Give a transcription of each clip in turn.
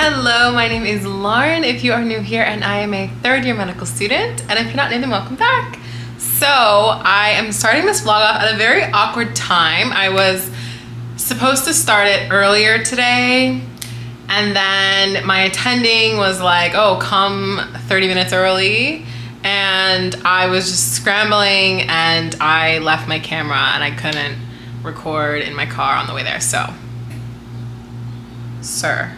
Hello, my name is Lauren if you are new here, and I am a third-year medical student, and if you're not new, then welcome back. So I am starting this vlog off at a very awkward time. I was supposed to start it earlier today, and then my attending was like, oh, come 30 minutes early, and I was just scrambling and I left my camera and I couldn't record in my car on the way there. So, sir,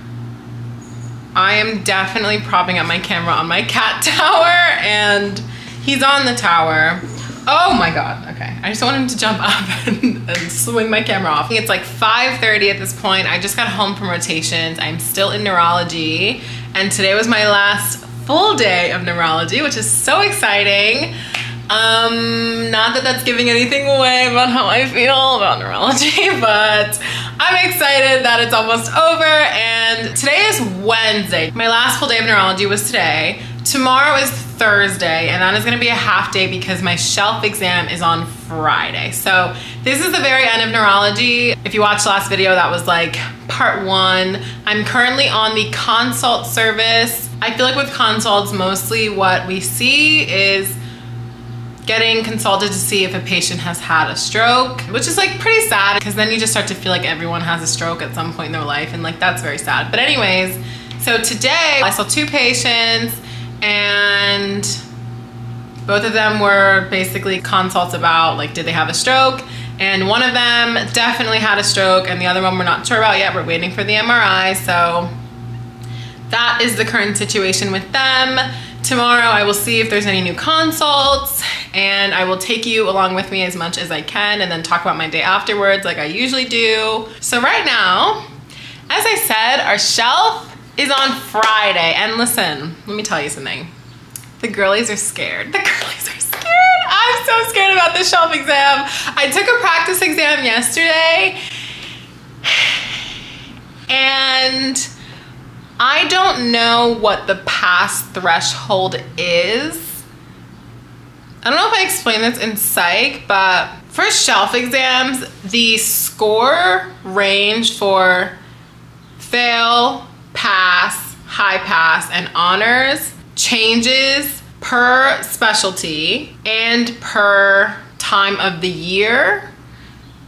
I am definitely propping up my camera on my cat tower, and he's on the tower. Oh my God, okay. I just want him to jump up and swing my camera off. It's like 5:30 at this point. I just got home from rotations. I'm still in neurology, and today was my last full day of neurology, which is so exciting. Not that that's giving anything away about how I feel about neurology, but I'm excited that it's almost over. And today is Wednesday. My last full day of neurology was today. Tomorrow is Thursday, and that is gonna be a half day because my shelf exam is on Friday. So this is the very end of neurology. If you watched the last video, that was like part one. I'm currently on the consult service. I feel like with consults, mostly what we see is getting consulted to see if a patient has had a stroke, which is like pretty sad because then you just start to feel like everyone has a stroke at some point in their life, and like that's very sad. But anyways, so today I saw two patients, and both of them were basically consults about like, did they have a stroke? And one of them definitely had a stroke, and the other one we're not sure about yet. We're waiting for the MRI. So that is the current situation with them. Tomorrow I will see if there's any new consults, and I will take you along with me as much as I can and then talk about my day afterwards like I usually do. So right now, as I said, our shelf is on Friday, and listen, let me tell you something. The girlies are scared. The girlies are scared. I'm so scared about the shelf exam. I took a practice exam yesterday, and I don't know what the pass threshold is. I don't know if I explained this in psych, but for shelf exams, the score range for fail, pass, high pass, and honors changes per specialty and per time of the year,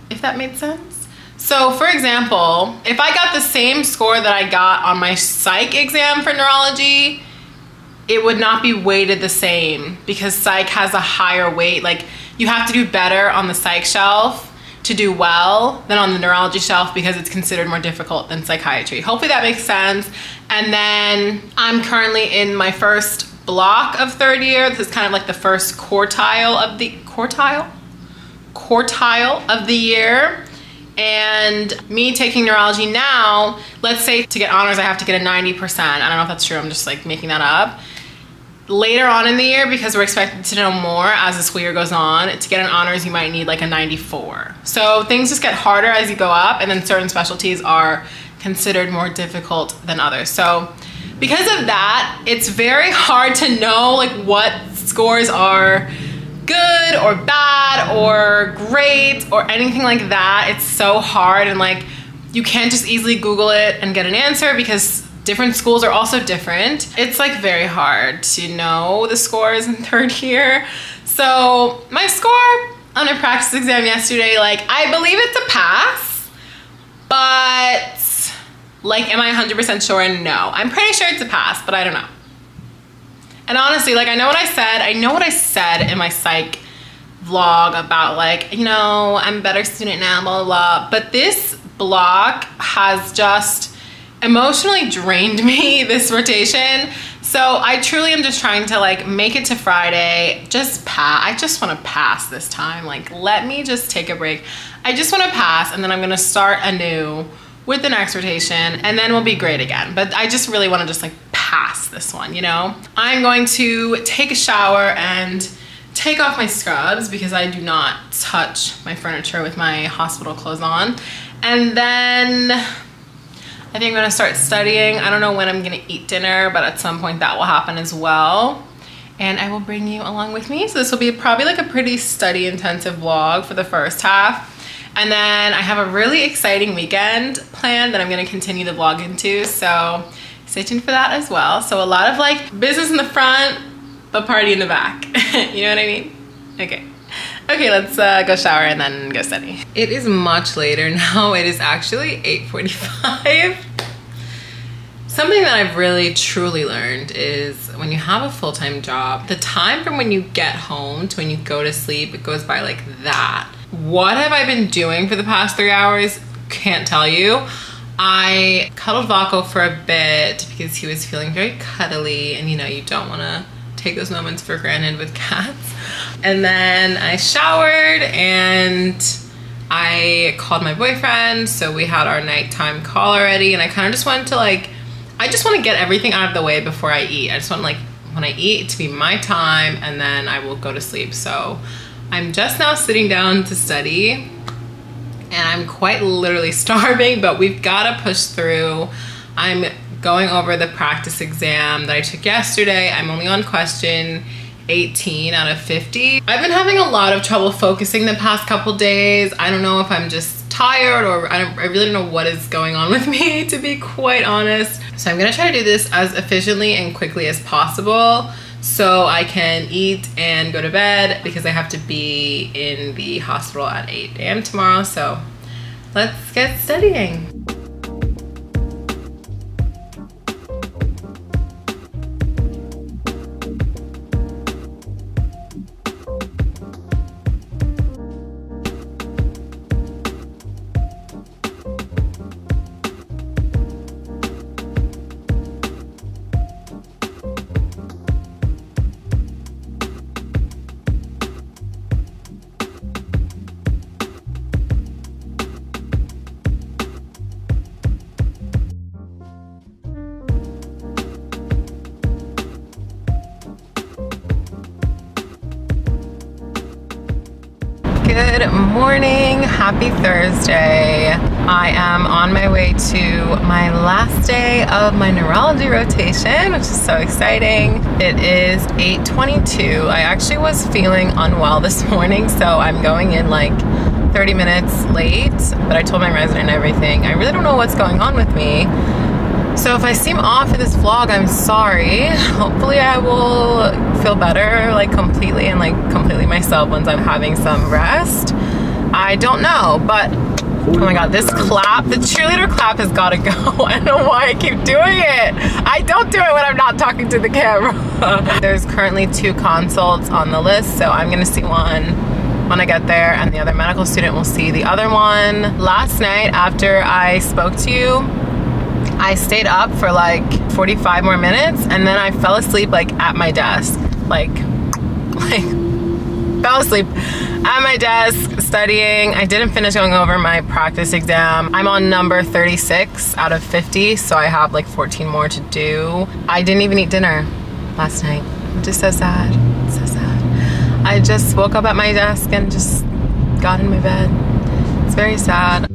if that made sense. So for example, if I got the same score that I got on my psych exam for neurology, it would not be weighted the same because psych has a higher weight. Like, you have to do better on the psych shelf to do well than on the neurology shelf because it's considered more difficult than psychiatry. Hopefully that makes sense. And then I'm currently in my first block of third year. This is kind of like the first quartile of the year. And me taking neurology now, let's say to get honors I have to get a 90%. I don't know if that's true, I'm just like making that up. Later on in the year, because we're expected to know more as the school year goes on, to get an honors you might need like a 94. So things just get harder as you go up, and then certain specialties are considered more difficult than others. So because of that, it's very hard to know like what scores are good or bad or great or anything like that. It's so hard, and like you can't just easily Google it and get an answer because different schools are also different. It's like very hard to know the scores in third year. So my score on a practice exam yesterday, like I believe it's a pass, but like am I 100% sure? No. I'm pretty sure it's a pass, but I don't know. And honestly, like I know what I said in my psych vlog about like, you know, I'm a better student now, blah, blah, blah. But this block has just emotionally drained me this rotation. So I truly am just trying to like make it to Friday, just pass. I just want to pass this time. Like, let me just take a break. I just want to pass, and then I'm going to start anew with the next rotation, and then we'll be great again. But I just really want to just like pass this one, you know? I'm going to take a shower and take off my scrubs because I do not touch my furniture with my hospital clothes on. And then I think I'm gonna start studying. I don't know when I'm gonna eat dinner, but at some point that will happen as well. And I will bring you along with me. So this will be probably like a pretty study intensive vlog for the first half. And then I have a really exciting weekend planned that I'm gonna continue the vlog into. So stay tuned for that as well. So a lot of like business in the front, but party in the back. You know what I mean? Okay. Okay, let's go shower and then go study. It is much later now. It is actually 8:45. Something that I've really truly learned is when you have a full-time job, the time from when you get home to when you go to sleep, it goes by like that. What have I been doing for the past 3 hours? Can't tell you. I cuddled Vaco for a bit because he was feeling very cuddly, and you know, you don't want to take those moments for granted with cats. And then I showered and I called my boyfriend, so we had our nighttime call already, and I kind of just wanted to like, I just want to get everything out of the way before I eat. I just want like when I eat to be my time, and then I will go to sleep. So I'm just now sitting down to study, and I'm quite literally starving, but we've got to push through. I'm going over the practice exam that I took yesterday. I'm only on question 18 out of 50. I've been having a lot of trouble focusing the past couple days. I don't know if I'm just tired or I really don't know what is going on with me, to be quite honest. So I'm gonna try to do this as efficiently and quickly as possible so I can eat and go to bed, because I have to be in the hospital at 8 a.m. tomorrow. So let's get studying. Good morning, happy Thursday. I am on my way to my last day of my neurology rotation, which is so exciting. It is 8:22. I actually was feeling unwell this morning, so I'm going in like 30 minutes late, but I told my resident everything. I really don't know what's going on with me. So if I seem off in this vlog, I'm sorry. Hopefully I will feel better, like completely myself once I'm having some rest. I don't know, but oh my god, this clap, the cheerleader clap has got to go. I don't know why I keep doing it. I don't do it when I'm not talking to the camera. There's currently 2 consults on the list, so I'm gonna see one when I get there, and the other medical student will see the other one. Last night after I spoke to you, I stayed up for like 45 more minutes, and then I fell asleep like at my desk. Like fell asleep at my desk studying. I didn't finish going over my practice exam. I'm on number 36 out of 50, so I have like 14 more to do. I didn't even eat dinner last night, which is so sad, so sad. I just woke up at my desk and just got in my bed. It's very sad.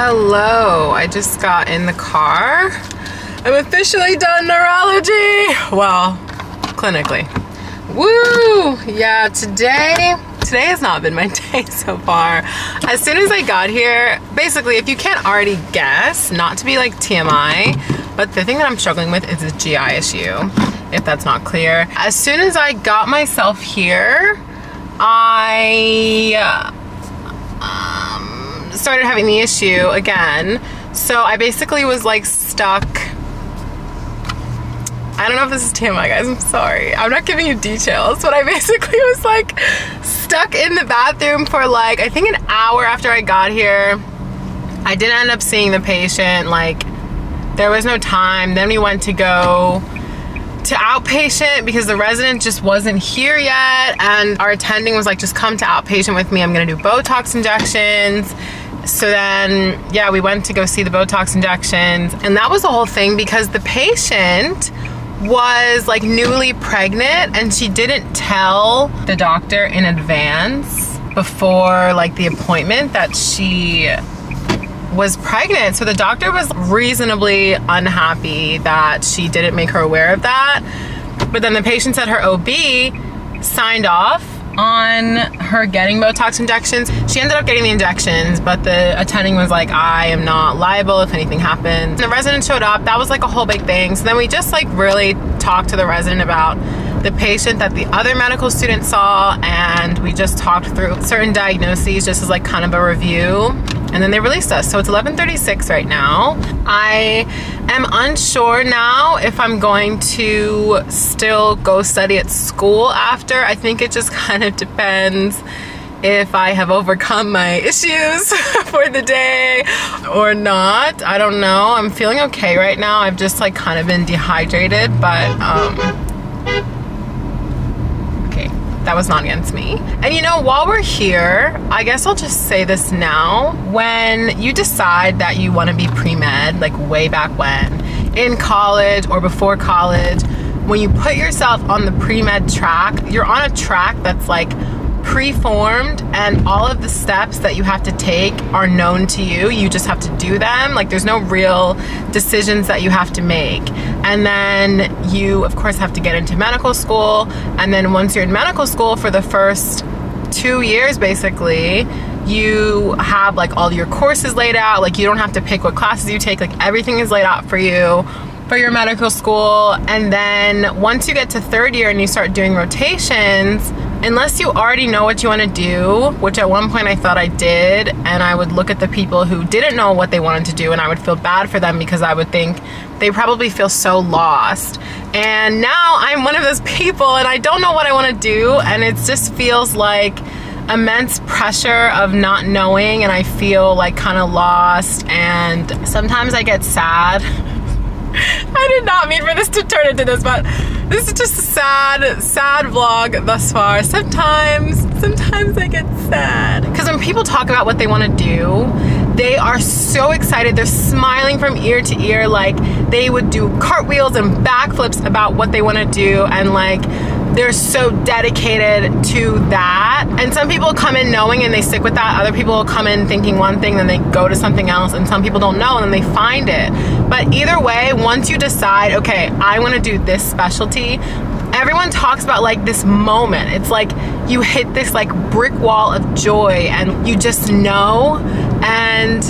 Hello, I just got in the car. I'm officially done neurology. Well, clinically. Woo! Yeah, today has not been my day so far. As soon as I got here, basically, if you can't already guess, not to be like TMI, but the thing that I'm struggling with is a GI issue, if that's not clear. As soon as I got myself here, I started having the issue again. So I basically was like stuck. I don't know if this is TMI, guys, I'm sorry. I'm not giving you details, but I basically was like stuck in the bathroom for like, I think an hour after I got here. I didn't end up seeing the patient, like there was no time. Then we went to go to outpatient because the resident just wasn't here yet, and our attending was like, just come to outpatient with me, I'm gonna do Botox injections. So then, yeah, we went to go see the Botox injections, and that was the whole thing because the patient was like newly pregnant and she didn't tell the doctor in advance before like the appointment that she was pregnant. So the doctor was reasonably unhappy that she didn't make her aware of that. But then the patient said her OB signed off on her getting Botox injections. She ended up getting the injections, but the attending was like, I am not liable if anything happens. And the resident showed up. That was like a whole big thing. So then we just like really talked to the resident about the patient that the other medical student saw, and we just talked through certain diagnoses just as like kind of a review. And then they released us. So it's 11:36 right now. I am unsure now if I'm going to still go study at school after. I think it just kind of depends if I have overcome my issues for the day or not. I don't know. I'm feeling okay right now. I've just like kind of been dehydrated, but that was not against me. And you know, while we're here, I guess I'll just say this now. When you decide that you want to be pre-med, like way back when, in college or before college, when you put yourself on the pre-med track, you're on a track that's like pre-formed, and all of the steps that you have to take are known to you. You just have to do them. Like there's no real decisions that you have to make. And then you of course have to get into medical school, and then once you're in medical school for the first 2 years basically, you have like all your courses laid out. Like you don't have to pick what classes you take. Like everything is laid out for you for your medical school. And then once you get to third year and you start doing rotations, unless you already know what you want to do, which at one point I thought I did, and I would look at the people who didn't know what they wanted to do and I would feel bad for them because I would think they probably feel so lost. And now I'm one of those people and I don't know what I want to do, and it just feels like immense pressure of not knowing, and I feel like kind of lost, and sometimes I get sad. I did not mean for this to turn into this, but this is just a sad vlog thus far. Sometimes I get sad. Because when people talk about what they want to do, they are so excited. They're smiling from ear to ear. Like they would do cartwheels and backflips about what they want to do, and like they're so dedicated to that. And some people come in knowing and they stick with that. Other people will come in thinking one thing, then they go to something else, and some people don't know and then they find it. But either way, once you decide, okay, I want to do this specialty, everyone talks about like this moment. It's like you hit this like brick wall of joy and you just know. And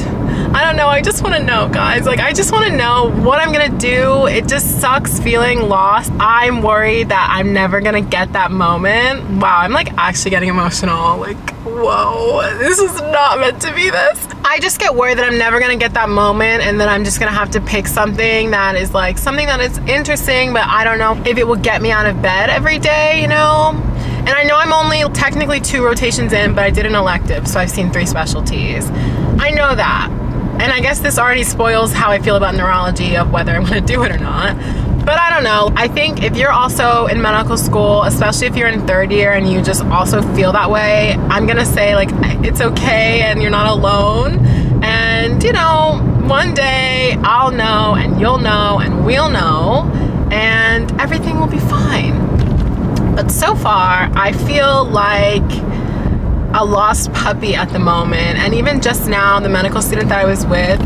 I don't know, I just want to know, guys. Like I just want to know what I'm gonna do. It just sucks feeling lost. I'm worried that I'm never gonna get that moment. Wow, I'm like actually getting emotional. Like, whoa, this is not meant to be this. I just get worried that I'm never gonna get that moment, and then I'm just gonna have to pick something that is like something that is interesting, but I don't know if it will get me out of bed every day, you know? And I know I'm only technically 2 rotations in, but I did an elective, so I've seen 3 specialties. I know that. And I guess this already spoils how I feel about neurology, of whether I'm gonna do it or not. But I don't know. I think if you're also in medical school, especially if you're in 3rd year and you just also feel that way, I'm gonna say like, it's okay and you're not alone. And you know, one day I'll know and you'll know and we'll know, and everything will be fine. But so far, I feel like a lost puppy at the moment. And even just now, the medical student that I was with,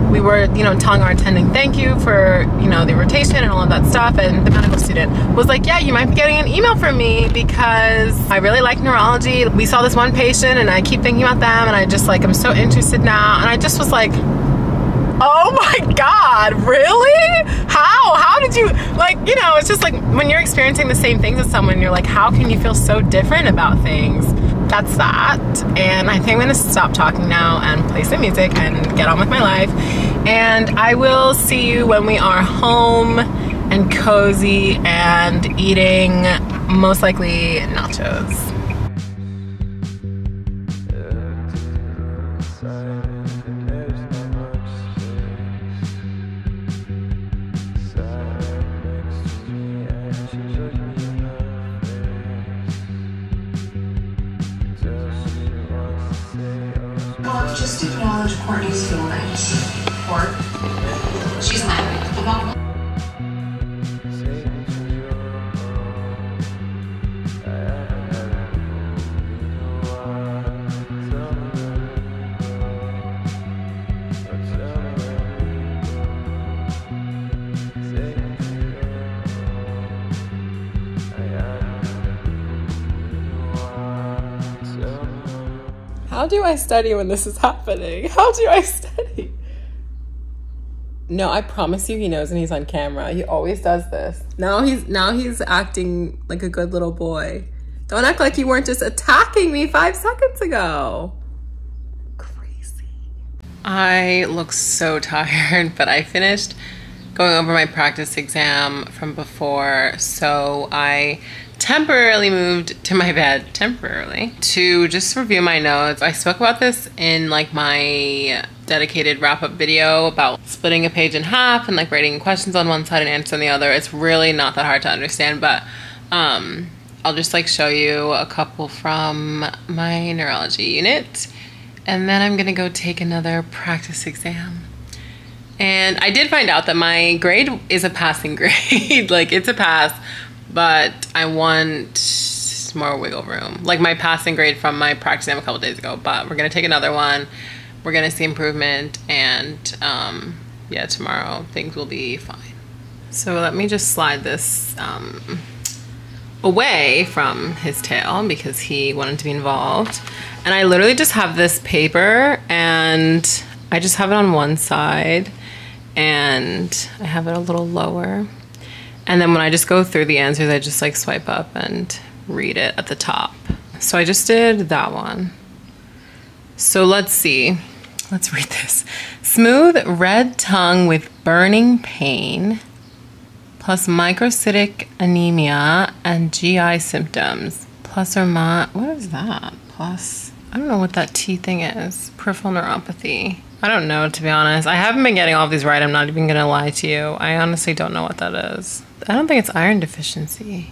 we were, you know, telling our attending thank you for, you know, the rotation and all of that stuff, and the medical student was like, yeah, you might be getting an email from me because I really like neurology. We saw this one patient and I keep thinking about them, and I just like, I'm so interested now. And I just was like, oh my God, really? How did you, like, you know, it's just like when you're experiencing the same things as someone, you're like, how can you feel so different about things? That's that. And I think I'm gonna stop talking now and play some music and get on with my life. And I will see you when we are home and cozy and eating most likely nachos. Just ignore Courtney's feel nice. Or she's mad about. How do I study when this is happening? How do I study? No, I promise you he knows when he's on camera. He always does this. Now he's acting like a good little boy. Don't act like you weren't just attacking me 5 seconds ago. Crazy. I look so tired, but I finished going over my practice exam from before, so I temporarily moved to my bed to just review my notes. I spoke about this in like my dedicated wrap-up video about splitting a page in half and like writing questions on one side and answers on the other. It's really not that hard to understand, but I'll just like show you a couple from my neurology unit, and then I'm gonna go take another practice exam. And I did find out that my grade is a passing grade. Like, it's a pass, but I want more wiggle room. Like my passing grade from my practice exam a couple days ago, but we're gonna take another one. We're gonna see improvement, and yeah, tomorrow things will be fine. So let me just slide this away from his tail because he wanted to be involved. And I literally just have this paper and I just have it on one side and I have it a little lower. And then when I just go through the answers, I just like swipe up and read it at the top. So I just did that one. So let's see. Let's read this. Smooth red tongue with burning pain, plus microcytic anemia and GI symptoms, plus or minus, what is that? Plus, I don't know what that T thing is. Peripheral neuropathy. I don't know, to be honest. I haven't been getting all of these right. I'm not even gonna lie to you. I honestly don't know what that is. I don't think it's iron deficiency.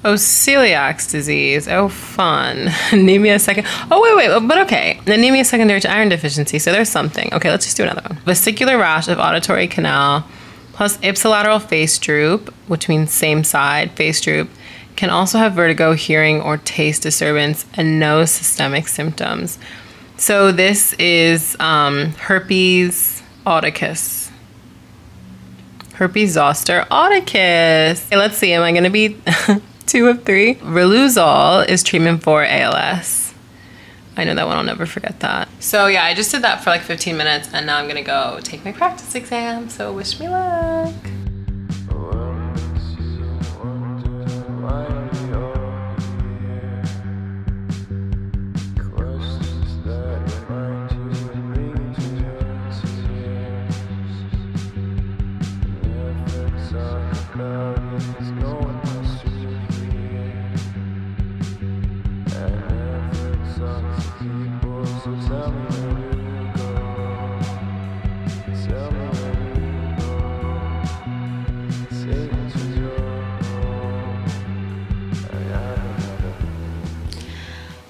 Oh, celiac disease. Oh, fun. Anemia second. Oh, wait, but okay. Anemia secondary to iron deficiency. So there's something. Okay, let's just do another one. Vesicular rash of auditory canal plus ipsilateral face droop, which means same side face droop, can also have vertigo, hearing, or taste disturbance, and no systemic symptoms. So this is herpes oticus. Herpes zoster oticus. Okay, let's see, am I gonna be 2 of 3? Riluzole is treatment for ALS. I know that one, I'll never forget that. So yeah, I just did that for like 15 minutes and now I'm gonna go take my practice exam, so wish me luck.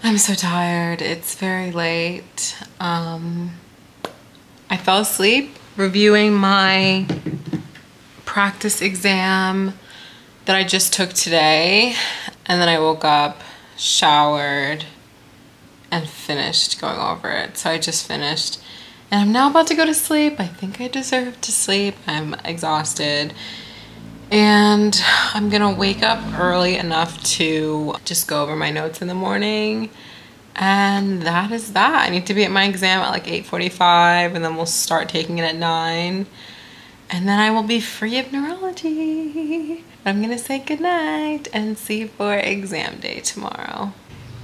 I'm so tired. It's very late. I fell asleep reviewing my practice exam that I just took today, and then I woke up, showered, and finished going over it. So I just finished, and I'm now about to go to sleep. I think I deserve to sleep. I'm exhausted. And I'm gonna wake up early enough to just go over my notes in the morning. And that is that. I need to be at my exam at like 8:45, and then we'll start taking it at 9. And then I will be free of neurology. I'm gonna say goodnight and see you for exam day tomorrow.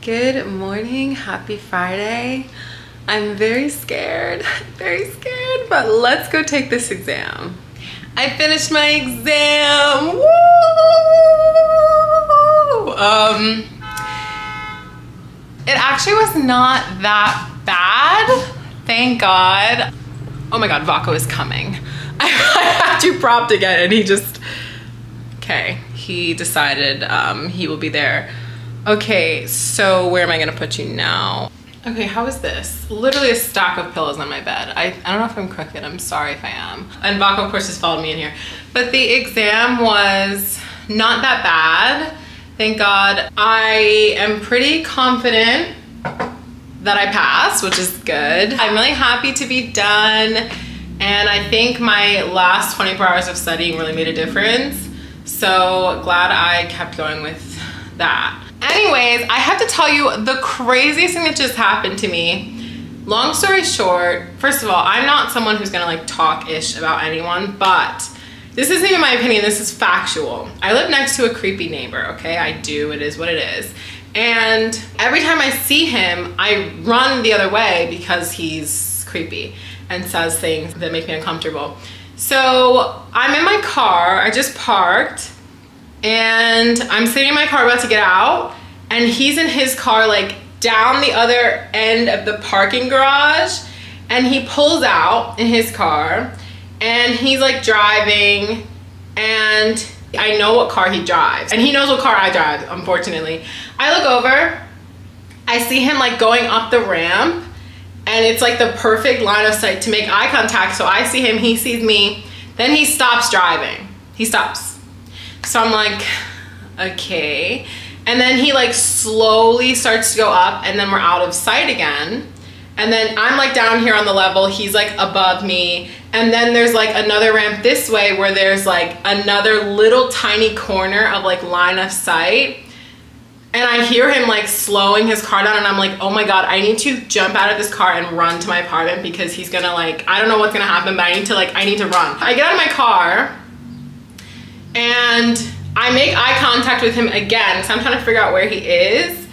Good morning, happy Friday. I'm very scared, but let's go take this exam. I finished my exam. Woo! It actually was not that bad, thank God. Oh my God, Vaco is coming. I had to prompt again and he just, okay, he decided he will be there. Okay, so where am I gonna put you now? Okay, how is this? Literally a stack of pillows on my bed. I don't know if I'm crooked. I'm sorry if I am. And Vaco, of course, just followed me in here. But the exam was not that bad. Thank God. I am pretty confident that I passed, which is good. I'm really happy to be done. And I think my last 24 hours of studying really made a difference. So glad I kept going with that. Anyways, I have to tell you the craziest thing that just happened to me. Long story short, first of all, I'm not someone who's gonna like talk-ish about anyone, but this isn't even my opinion, this is factual. I live next to a creepy neighbor, okay? I do, it is what it is. And every time I see him, I run the other way because he's creepy and says things that make me uncomfortable. So I'm in my car, I just parked, and I'm sitting in my car about to get out, and he's in his car like down the other end of the parking garage, and he pulls out in his car, and he's like driving, and I know what car he drives, and he knows what car I drive, unfortunately. I look over, I see him like going up the ramp, and it's like the perfect line of sight to make eye contact. So I see him, he sees me, then he stops driving. He stops. So I'm like, okay. And then he like slowly starts to go up, and then we're out of sight again. And then I'm like down here on the level, he's like above me. And then there's like another ramp this way where there's like another little tiny corner of like line of sight. And I hear him like slowing his car down, and I'm like, oh my God, I need to jump out of this car and run to my apartment because he's gonna like, I don't know what's gonna happen, but I need to run. I get out of my car and I make eye contact with him again, so I'm trying to figure out where he is.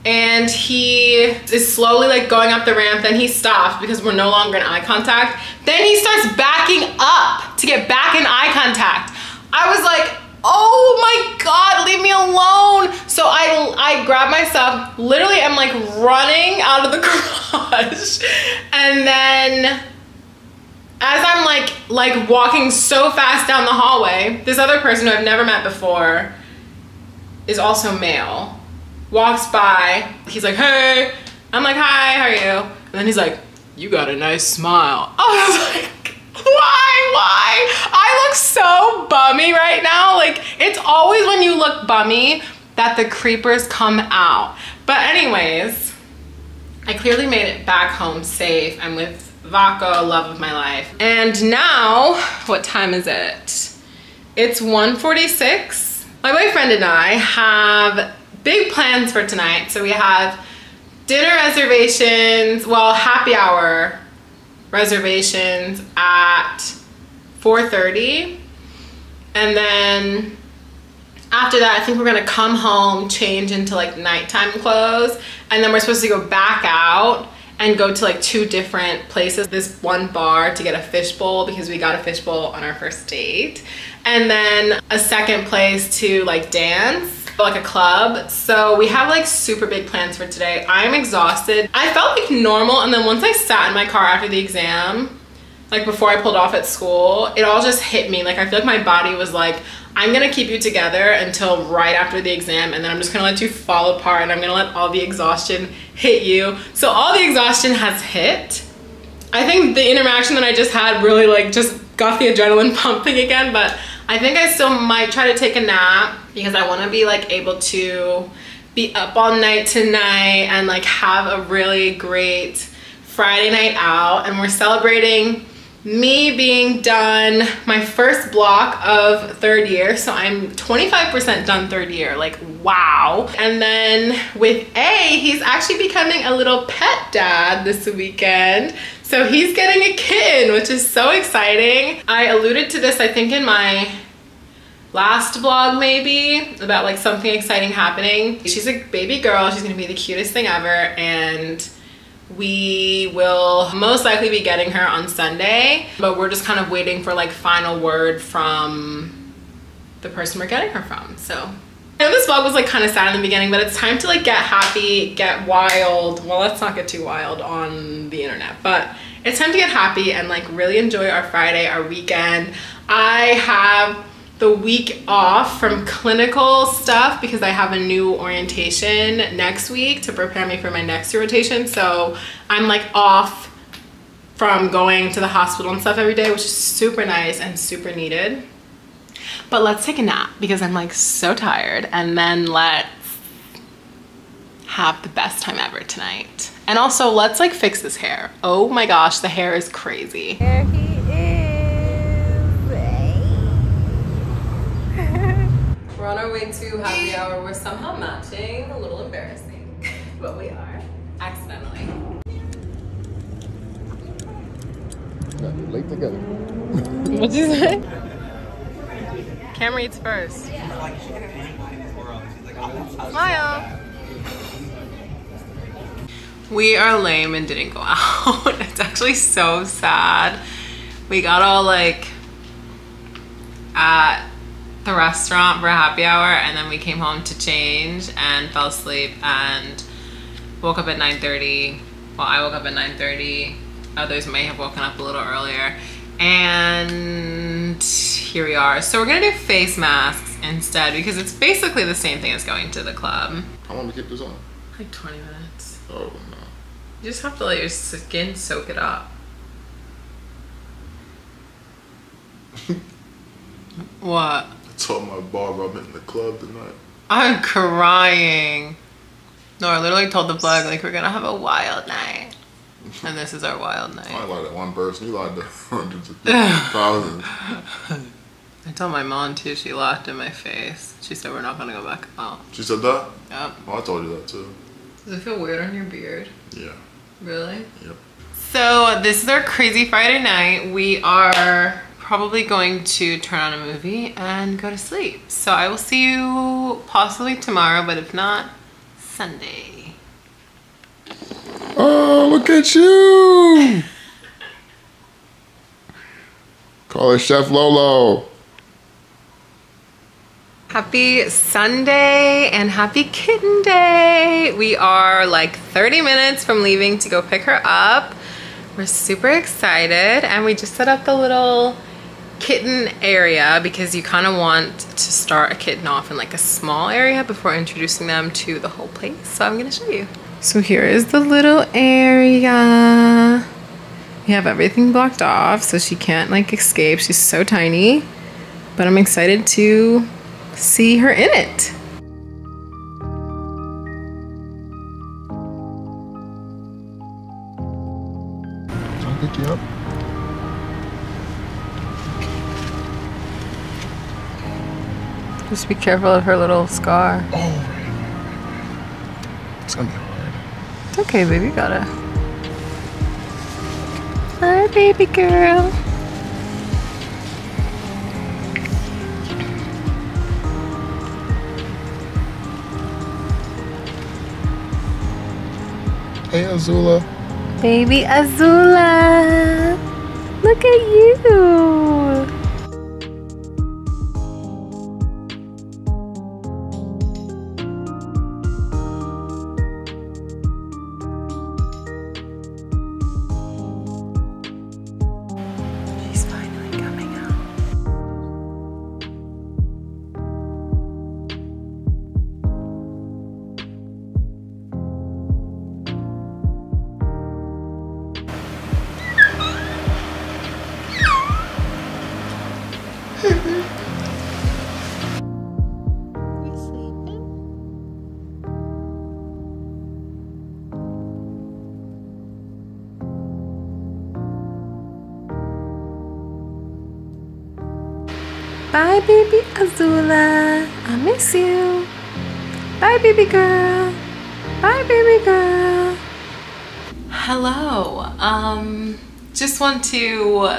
And he is slowly like going up the ramp, then he stops because we're no longer in eye contact. Then he starts backing up to get back in eye contact. I was like, oh my God, leave me alone. So I grab myself, literally I'm like running out of the garage. And then as I'm like walking so fast down the hallway, this other person who I've never met before is also male, walks by. He's like, hey. I'm like, hi, how are you? And then he's like, you got a nice smile. I was like, why? I look so bummy right now. Like, it's always when you look bummy that the creepers come out. But anyways, I clearly made it back home safe. I'm with Vaco, love of my life. And now, what time is it? It's 1:46. My boyfriend and I have big plans for tonight. So we have dinner reservations, well, happy hour reservations at 4:30. And then after that, I think we're gonna come home, change into like nighttime clothes, and then we're supposed to go back out and go to like 2 different places. This one bar to get a fishbowl because we got a fishbowl on our first date. And then a second place to like dance, like a club. So we have like super big plans for today. I'm exhausted. I felt like normal, and then once I sat in my car after the exam, like before I pulled off at school, it all just hit me. Like I feel like my body was like, I'm gonna keep you together until right after the exam, and then I'm just gonna let you fall apart, and I'm gonna let all the exhaustion hit you. So all the exhaustion has hit. I think the interaction that I just had really like just got the adrenaline pumping again, but I think I still might try to take a nap because I want to be like able to be up all night tonight and like have a really great Friday night out. And we're celebrating me being done my first block of 3rd year. So I'm 25% done 3rd year, like wow. And then with A, he's actually becoming a little pet dad this weekend. So he's getting a kitten, which is so exciting. I alluded to this, I think, in my last vlog maybe, about like something exciting happening. She's a baby girl, she's gonna be the cutest thing ever, and we will most likely be getting her on Sunday, but we're just kind of waiting for like final word from the person we're getting her from. So I know this vlog was like kind of sad in the beginning, but it's time to like get happy, get wild. Well, let's not get too wild on the internet, but it's time to get happy and like really enjoy our Friday, our weekend. I have the week off from clinical stuff because I have a new orientation next week to prepare me for my next rotation. So I'm like off from going to the hospital and stuff every day, which is super nice and super needed. But let's take a nap because I'm like so tired, and then let's have the best time ever tonight. And also let's like fix this hair. Oh my gosh, the hair is crazy. There he is. We're on our way to happy hour. We're somehow matching. A little embarrassing, but we are. Accidentally. Got you late together. What'd you say? Camera eats first. Smile. We are lame and didn't go out. It's actually so sad. We got all like at the restaurant for happy hour, and then we came home to change and fell asleep and woke up at 9:30. Well, I woke up at 9:30. Others may have woken up a little earlier, and here we are. So we're gonna do face masks instead because it's basically the same thing as going to the club. How long to keep this on? Like 20 minutes. Oh no. You just have to let your skin soak it up. What? I told my barber I'm hitting the club tonight. I'm crying. No, I literally told the vlog like we're gonna have a wild night. And this is our wild night. I lied to one person, you lied to hundreds of people, thousands. I told my mom too, she laughed in my face. She said we're not gonna go back out. She said that? Yep. Oh, I told you that too. Does it feel weird on your beard? Yeah. Really? Yep. So this is our crazy Friday night. We are probably going to turn on a movie and go to sleep. So I will see you possibly tomorrow, but if not, Sunday. Oh, look at you! Call her Chef Lolo. Happy Sunday and happy Kitten Day. We are like 30 minutes from leaving to go pick her up. We're super excited, and we just set up the little kitten area because you kind of want to start a kitten off in like a small area before introducing them to the whole place. So I'm gonna show you. So here is the little area. We have everything blocked off so she can't like escape. She's so tiny, but I'm excited to see her in it. I'll pick you up. Just be careful of her little scar. Oh, right. It's gonna be hard. It's okay, baby, you got it. Hi, baby girl. Hey, Azula. Baby Azula. Look at you. She's finally coming out. You sleeping? Bye, baby Azula. I miss you. Bye, baby girl. Bye, baby girl. Hello. Just want to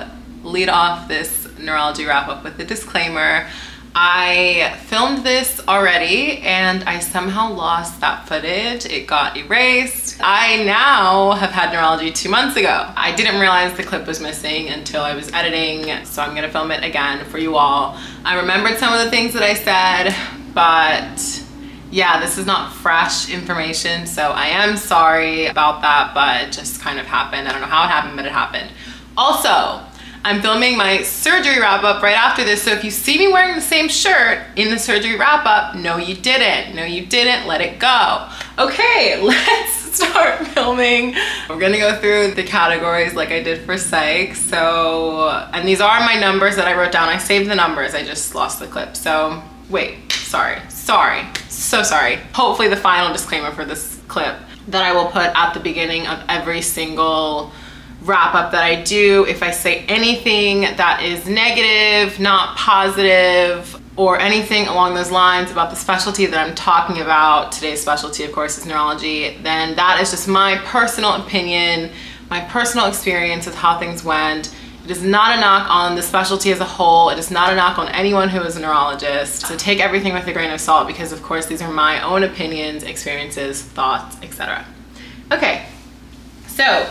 lead off this neurology wrap up with a disclaimer. I filmed this already and I somehow lost that footage. It got erased. I now have had neurology 2 months ago. I didn't realize the clip was missing until I was editing, so I'm gonna film it again for you all. I remembered some of the things that I said, but yeah, this is not fresh information, so I am sorry about that, but it just kind of happened. I don't know how it happened, but it happened. Also, I'm filming my surgery wrap up right after this, so if you see me wearing the same shirt in the surgery wrap up, no you didn't. No you didn't, let it go. Okay, let's start filming. We're gonna go through the categories like I did for psych. So, and these are my numbers that I wrote down. I saved the numbers, I just lost the clip. So, wait, sorry, so sorry. Hopefully the final disclaimer for this clip that I will put at the beginning of every single wrap up that I do. If I say anything that is negative, not positive, or anything along those lines about the specialty that I'm talking about, today's specialty of course is neurology, then that is just my personal opinion, my personal experience with how things went. It is not a knock on the specialty as a whole. It is not a knock on anyone who is a neurologist. So take everything with a grain of salt because of course these are my own opinions, experiences, thoughts, etc. Okay, so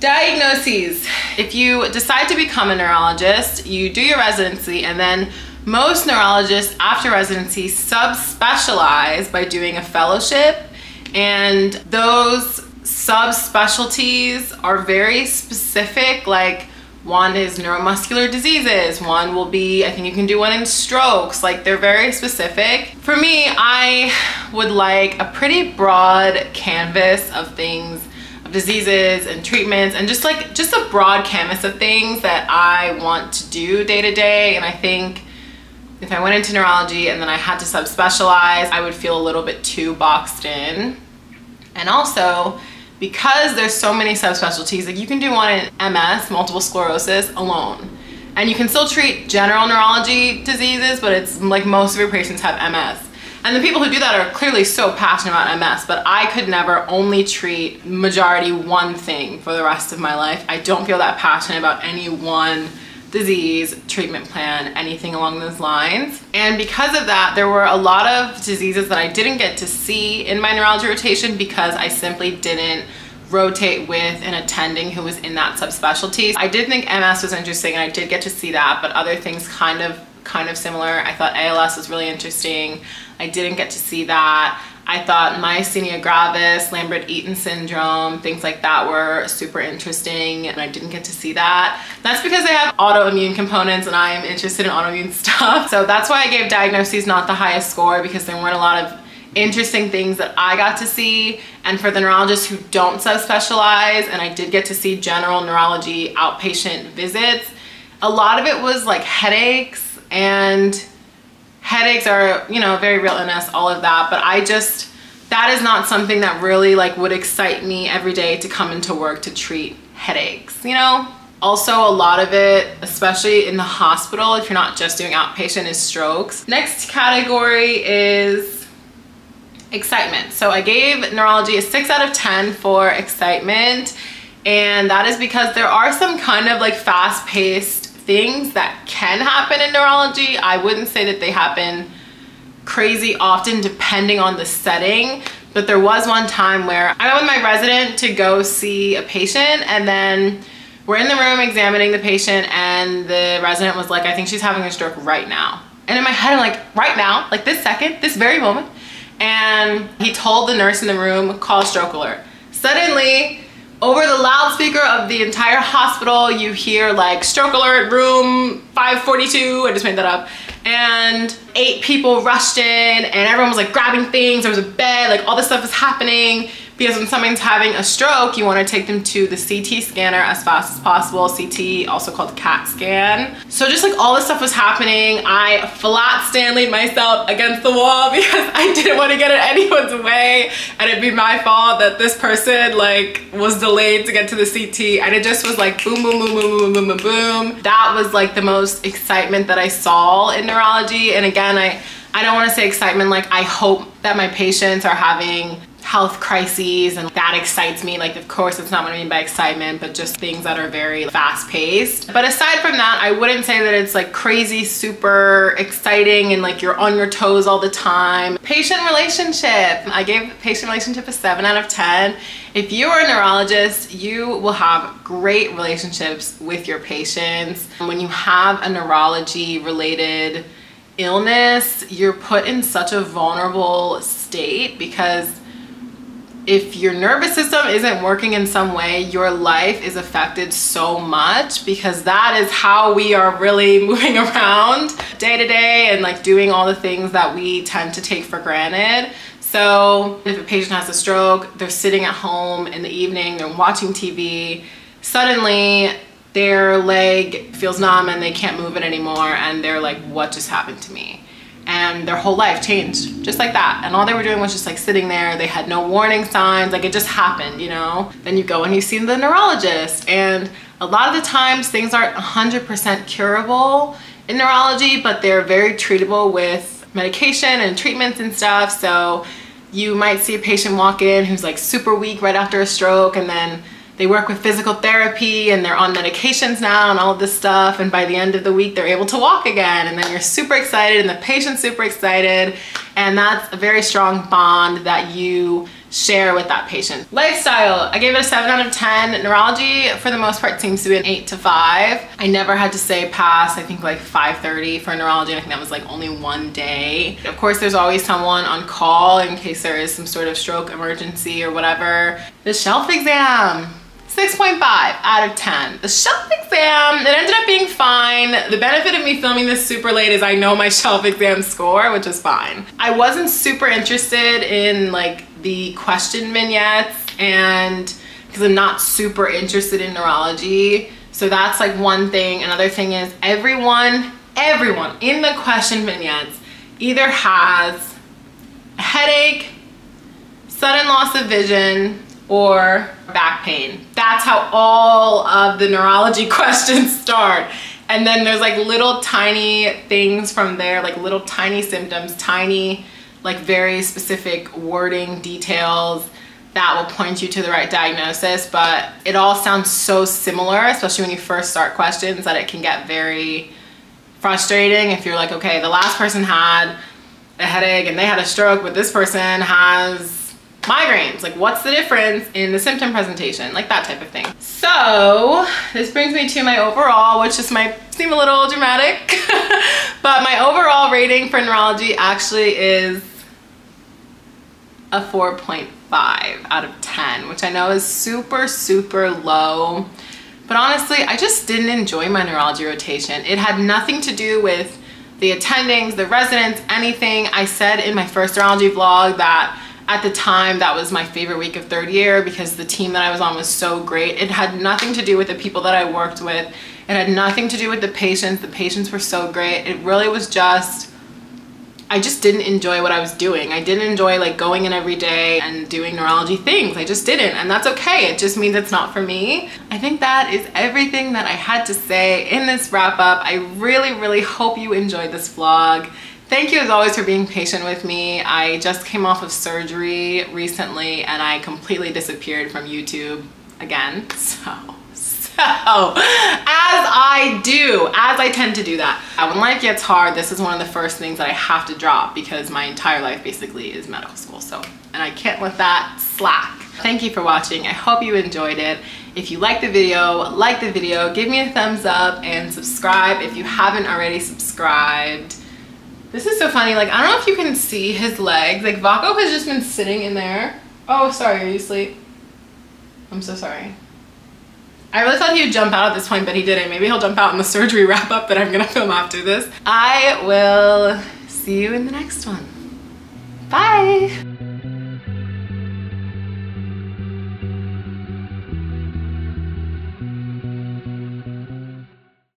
diagnoses. If you decide to become a neurologist, you do your residency, and then most neurologists after residency subspecialize by doing a fellowship, and those subspecialties are very specific. Like one is neuromuscular diseases, one will be, I think you can do one in strokes, like they're very specific. For me, I would like a pretty broad canvas of things, diseases and treatments, and just a broad canvas of things that I want to do day to day. And I think if I went into neurology and then I had to subspecialize, I would feel a little bit too boxed in. And also because there's so many subspecialties, like you can do one in MS, multiple sclerosis alone, and you can still treat general neurology diseases, but it's like most of your patients have MS. And the people who do that are clearly so passionate about MS, but I could never only treat majority one thing for the rest of my life. I don't feel that passionate about any one disease, treatment plan, anything along those lines. And because of that, there were a lot of diseases that I didn't get to see in my neurology rotation because I simply didn't rotate with an attending who was in that subspecialty. I did think MS was interesting and I did get to see that, but other things kind of similar. I thought ALS was really interesting. I didn't get to see that. I thought myasthenia gravis, Lambert-Eaton syndrome, things like that were super interesting, and I didn't get to see that. That's because they have autoimmune components and I am interested in autoimmune stuff. So that's why I gave diagnoses not the highest score, because there weren't a lot of interesting things that I got to see. And for the neurologists who don't subspecialize, and I did get to see general neurology outpatient visits, a lot of it was like headaches, and headaches are, you know, a very real illness, all of that, but that is not something that really like would excite me every day to come into work to treat headaches, you know? Also, a lot of it, especially in the hospital, if you're not just doing outpatient, is strokes. Next category is excitement. So I gave neurology a 6 out of 10 for excitement, and that is because there are some kind of like fast-paced things that can happen in neurology. I wouldn't say that they happen crazy often depending on the setting, but there was one time where I went with my resident to go see a patient, and then we're in the room examining the patient, and the resident was like, I think she's having a stroke right now. And in my head I'm like, right now, like this second, this very moment. And he told the nurse in the room, call stroke alert. Suddenly, over the loudspeaker of the entire hospital, you hear like stroke alert, room 542, I just made that up. And 8 people rushed in and everyone was like grabbing things. There was a bed, like all this stuff is happening. Because when someone's having a stroke, you want to take them to the CT scanner as fast as possible. CT, also called CAT scan. So just like all this stuff was happening, I flat Stanley'd myself against the wall because I didn't want to get in anyone's way, and it'd be my fault that this person like was delayed to get to the CT, and it just was like boom, boom, boom, boom, boom, boom, boom, boom. That was like the most excitement that I saw in neurology. And again, I don't want to say excitement like I hope that my patients are having health crises and that excites me. Like, of course, it's not what I mean by excitement, but just things that are very fast paced. But aside from that, I wouldn't say that it's like crazy, super exciting and like you're on your toes all the time. Patient relationship. I gave patient relationship a 7 out of 10. If you are a neurologist, you will have great relationships with your patients. When you have a neurology related illness, you're put in such a vulnerable state because if your nervous system isn't working in some way, your life is affected so much, because that is how we are really moving around day to day and like doing all the things that we tend to take for granted. So if a patient has a stroke, they're sitting at home in the evening, they're watching TV, suddenly their leg feels numb and they can't move it anymore, and they're like, what just happened to me? And their whole life changed just like that. And all they were doing was just like sitting there. They had no warning signs, like it just happened, you know? Then you go and you see the neurologist, and a lot of the times things aren't 100% curable in neurology, but they're very treatable with medication and treatments and stuff. So you might see a patient walk in who's like super weak right after a stroke, and then they work with physical therapy and they're on medications now and all of this stuff, and by the end of the week they're able to walk again, and then you're super excited and the patient's super excited, and that's a very strong bond that you share with that patient. Lifestyle, I gave it a 7 out of 10. Neurology for the most part seems to be an 8 to 5. I never had to say pass, I think like 5:30 for neurology, and I think that was like only one day. Of course there's always someone on call in case there is some sort of stroke emergency or whatever. The shelf exam, 6.5 out of 10. The shelf exam, it ended up being fine. The benefit of me filming this super late is I know my shelf exam score, which is fine. I wasn't super interested in like the question vignettes, and because I'm not super interested in neurology. So that's like one thing. Another thing is everyone in the question vignettes either has a headache, sudden loss of vision, or back pain. That's how all of the neurology questions start. And then there's like little tiny things from there, like little tiny symptoms, tiny like very specific wording details that will point you to the right diagnosis. But it all sounds so similar, especially when you first start questions, that it can get very frustrating if you're like, okay, the last person had a headache and they had a stroke, but this person has migraines. Like, what's the difference in the symptom presentation? Like that type of thing. So this brings me to my overall, which just might seem a little dramatic, but my overall rating for neurology actually is a 4.5 out of 10, which I know is super, super low. But honestly, I just didn't enjoy my neurology rotation. It had nothing to do with the attendings, the residents, anything. I said in my first neurology vlog that at the time that was my favorite week of third year because the team that I was on was so great. It had nothing to do with the people that I worked with. It had nothing to do with the patients. The patients were so great. It really was just, I just didn't enjoy what I was doing. I didn't enjoy like going in every day and doing neurology things. I just didn't, and that's okay. It just means it's not for me. I think that is everything that I had to say in this wrap up. I really, really hope you enjoyed this vlog. Thank you as always for being patient with me. I just came off of surgery recently and I completely disappeared from YouTube again. So as I tend to do that. When life gets hard, this is one of the first things that I have to drop because my entire life basically is medical school. So, and I can't let that slack. Thank you for watching. I hope you enjoyed it. If you like the video, give me a thumbs up and subscribe if you haven't already subscribed. This is so funny, like, I don't know if you can see his legs. Like, Vaco has just been sitting in there. Oh, sorry, are you asleep? I'm so sorry. I really thought he would jump out at this point, but he didn't. Maybe he'll jump out in the surgery wrap-up that I'm gonna film after this. I will see you in the next one. Bye!